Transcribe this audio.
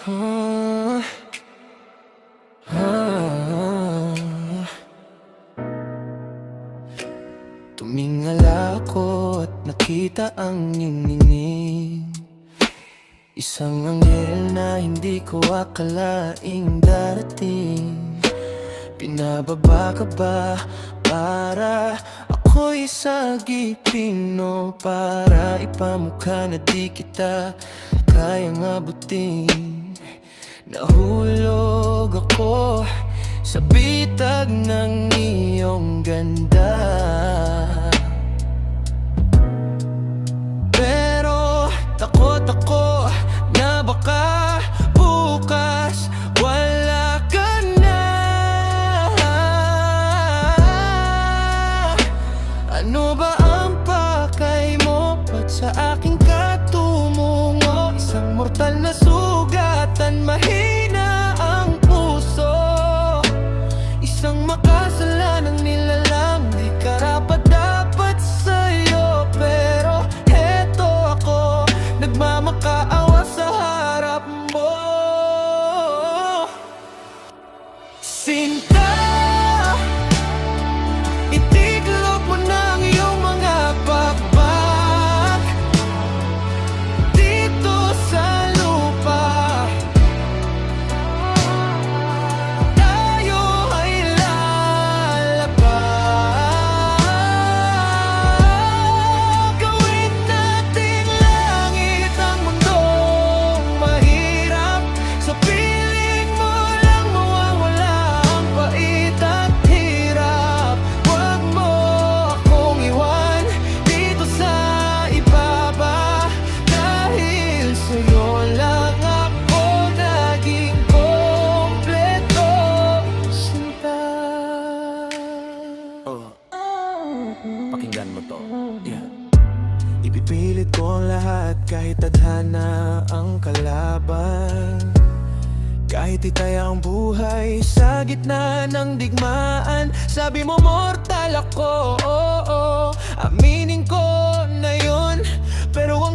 Ah, ah. Tumingala ako at nakita ang iyong ningning. Isang anghel na hindi ko akalaing darating. Pinababa ka ba para ako'y sagipin, o para ipamukha na di kita kayang abutin? Nahulog ako sa bitag ng iyong ganda, pero takot ako na baka bukas wala ka na. Ano ba ang pakay mo? Ba't sa aking katumungo? Isang mortal na sugatan, mahina ang puso. Isang makasalanang nilalang, di karapat-dapat sa'yo. Pero heto ako, nagmamakaawa sa harap mo. Sinta, itiklop mo ng iyong mga pakpak dito sa lupa. Tayo ay lalabas. Gawin nating langit ang mundong mahirap. Sa piling mo lang mawawala ang pait at hirap. Huwag mo akong iwan dito sa ibaba, dahil sa'yo lang ako naging kompleto, sinta. Oh, pakinggan mo to. Yeah. Ipipilit ko ang lahat kahit tadhana ang kalaban. Kahit itaya ang buhay sa gitna ng digmaan. Sabi mo mortal ako, aminin ko na yun. Pero ang